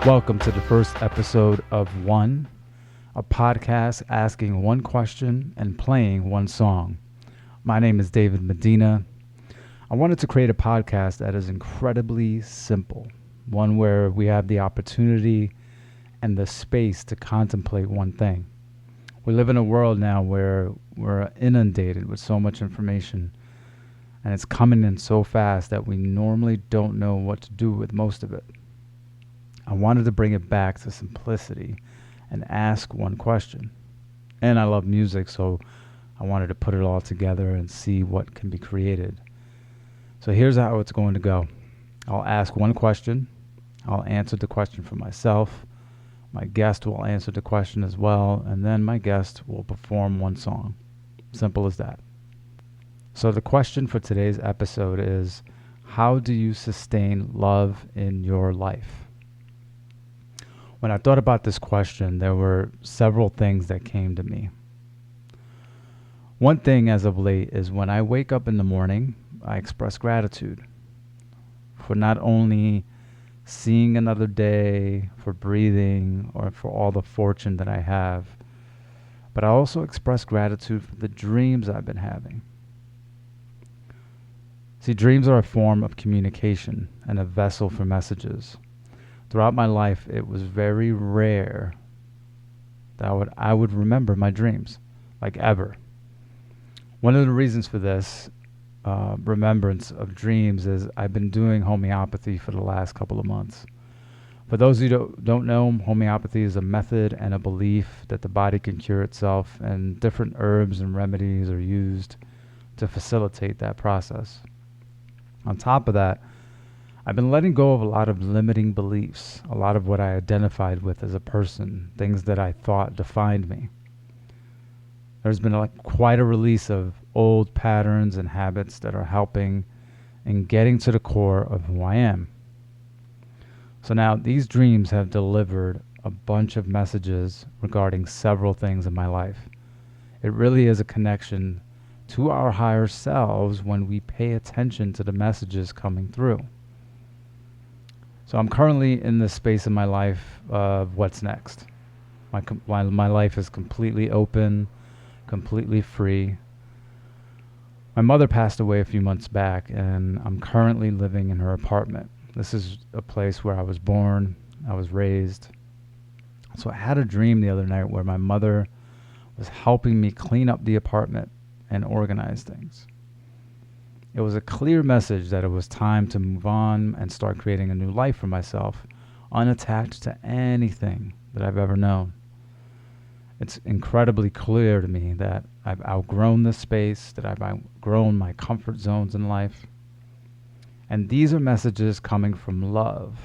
Welcome to the first episode of One, a podcast asking one question and playing one song. My name is David Medina. I wanted to create a podcast that is incredibly simple, one where we have the opportunity and the space to contemplate one thing. We live in a world now where we're inundated with so much information, and it's coming in so fast that we normally don't know what to do with most of it. I wanted to bring it back to simplicity and ask one question. And I love music, so I wanted to put it all together and see what can be created. So here's how it's going to go. I'll ask one question. I'll answer the question for myself. My guest will answer the question as well, and then my guest will perform one song. Simple as that. So the question for today's episode is, how do you sustain love in your life? When I thought about this question, there were several things that came to me. One thing as of late is when I wake up in the morning, I express gratitude for not only seeing another day, for breathing, or for all the fortune that I have, but I also express gratitude for the dreams I've been having. See, dreams are a form of communication and a vessel for messages. Throughout my life, it was very rare that I would remember my dreams, like ever. One of the reasons for this remembrance of dreams is I've been doing homeopathy for the last couple of months. For those who don't know, homeopathy is a method and a belief that the body can cure itself, and different herbs and remedies are used to facilitate that process. On top of that, I've been letting go of a lot of limiting beliefs, a lot of what I identified with as a person, things that I thought defined me. There's been quite a release of old patterns and habits that are helping in getting to the core of who I am. So now these dreams have delivered a bunch of messages regarding several things in my life. It really is a connection to our higher selves when we pay attention to the messages coming through. So I'm currently in this space in my life of what's next. My life is completely open, completely free. My mother passed away a few months back, and I'm currently living in her apartment. This is a place where I was born, I was raised. So I had a dream the other night where my mother was helping me clean up the apartment and organize things. It was a clear message that it was time to move on and start creating a new life for myself, unattached to anything that I've ever known. It's incredibly clear to me that I've outgrown this space, that I've outgrown my comfort zones in life. And these are messages coming from love.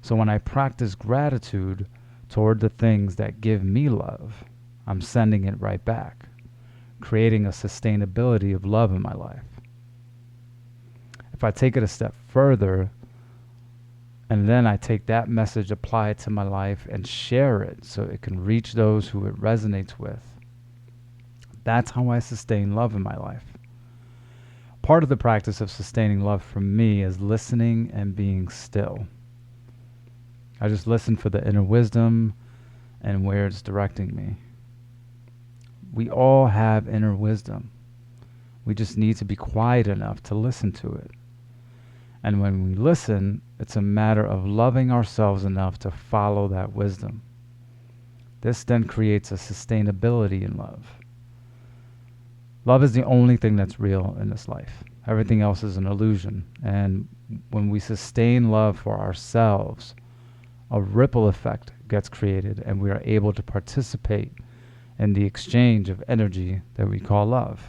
So when I practice gratitude toward the things that give me love, I'm sending it right back, creating a sustainability of love in my life. If I take it a step further, and then I take that message, apply it to my life, and share it so it can reach those who it resonates with, that's how I sustain love in my life. Part of the practice of sustaining love for me is listening and being still. I just listen for the inner wisdom and where it's directing me. We all have inner wisdom. We just need to be quiet enough to listen to it. And when we listen, it's a matter of loving ourselves enough to follow that wisdom. This then creates a sustainability in love. Love is the only thing that's real in this life. Everything else is an illusion. And when we sustain love for ourselves, a ripple effect gets created, and we are able to participate in the exchange of energy that we call love.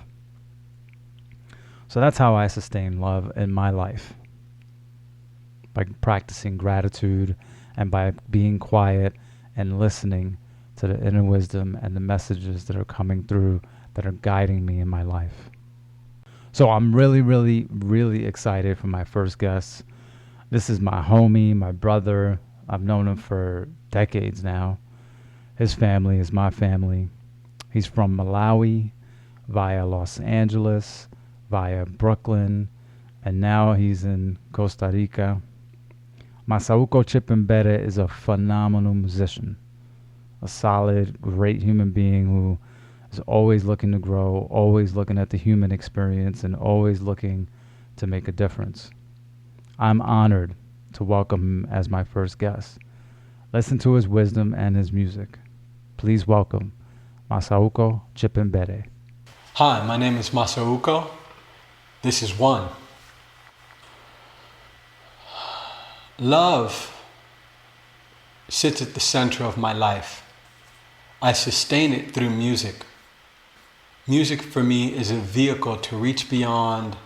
So that's how I sustain love in my life. By practicing gratitude and by being quiet and listening to the inner wisdom and the messages that are coming through that are guiding me in my life. So I'm really excited for my first guest. This is my homie, my brother. I've known him for decades now. His family is my family. He's from Malawi, via Los Angeles, via Brooklyn, and now he's in Costa Rica. Masauko Chipembere is a phenomenal musician, a solid, great human being who is always looking to grow, always looking at the human experience, and always looking to make a difference. I'm honored to welcome him as my first guest. Listen to his wisdom and his music. Please welcome Masauko Chipembere. Hi, my name is Masauko. This is One. Love sits at the center of my life. I sustain it through music. Music for me is a vehicle to reach beyond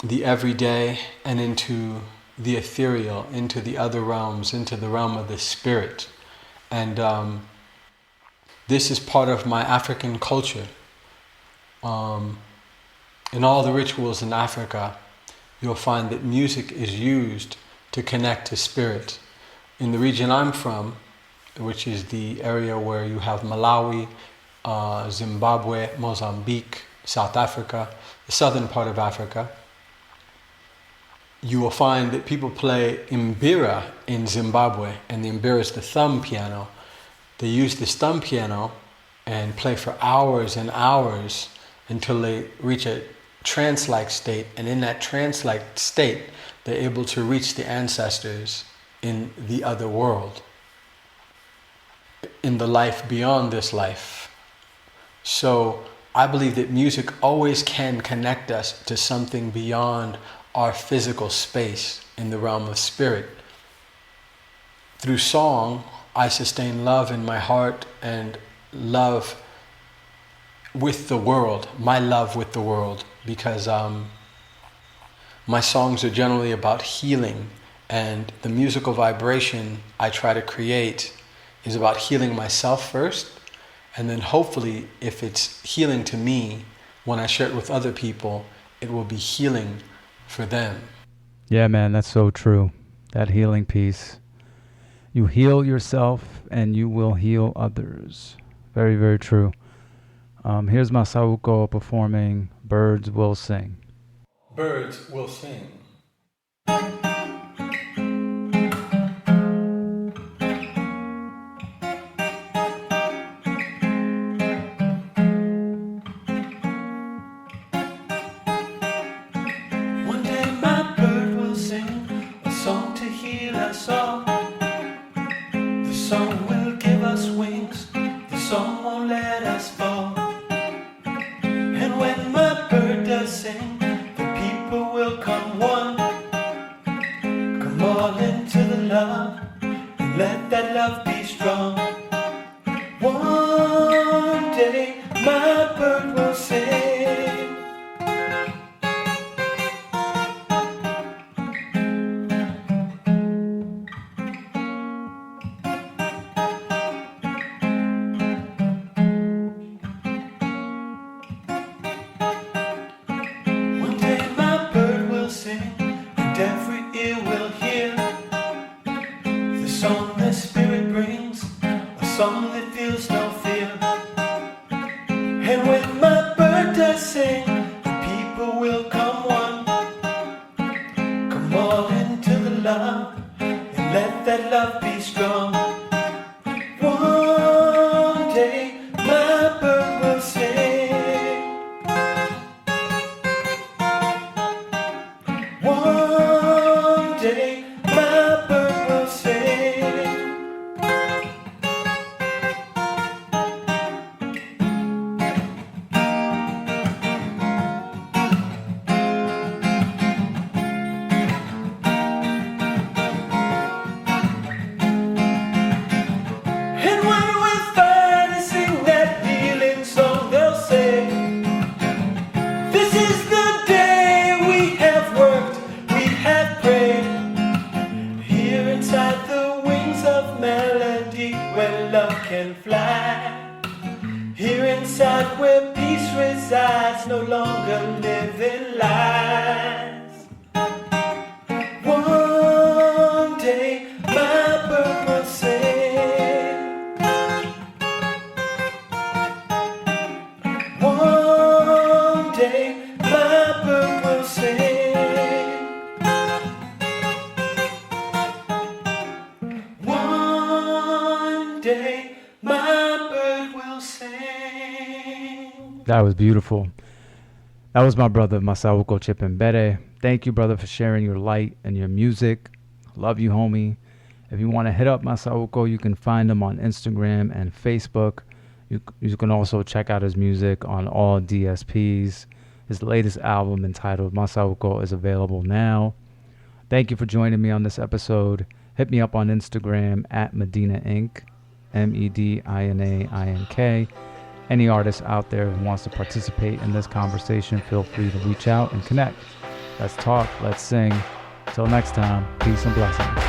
the everyday and into the ethereal, into the other realms, into the realm of the spirit. And this is part of my African culture. In all the rituals in Africa, you'll find that music is used to connect to spirit. In the region I'm from, which is the area where you have Malawi, Zimbabwe, Mozambique, South Africa, the southern part of Africa, you will find that people play mbira in Zimbabwe, and the mbira is the thumb piano. They use this thumb piano and play for hours and hours until they reach a trance-like state, and in that trance-like state, they're able to reach the ancestors in the other world, in the life beyond this life. So I believe that music always can connect us to something beyond our physical space in the realm of spirit. Through song, I sustain love in my heart and love with the world, my love with the world, because my songs are generally about healing, and the musical vibration I try to create is about healing myself first, and then hopefully if it's healing to me, when I share it with other people, it will be healing for them. Yeah, man, that's so true. That healing piece. You heal yourself and you will heal others. Very, very true. Here's Masauko performing Birds Will Sing. Birds will sing. One day my bird will sing a song to heal us all. The song will give us wings. The song won't let us fall. And when my bird does sing, the people will come one. Come all into the love, and let that love be strong. One day my bird will sing. One day my bird will sing, and every ear will hear the song the spirit brings, a song that feels no fear. And when my bird does sing, the people will come one. Come all into the love, and let that love be strong. One day my bird will sing. One day my bird will sing. That was beautiful. That was my brother Masauko Chipembere. Thank you, brother, for sharing your light and your music. Love you, homie. If you want to hit up Masauko, you can find him on Instagram and Facebook. You can also check out his music on all DSPs. His latest album entitled Masauko is available now. Thank you for joining me on this episode. Hit me up on Instagram at Medina Inc. MEDINAINK. Any artist out there who wants to participate in this conversation, feel free to reach out and connect. Let's talk, let's sing. Till next time, peace and blessings.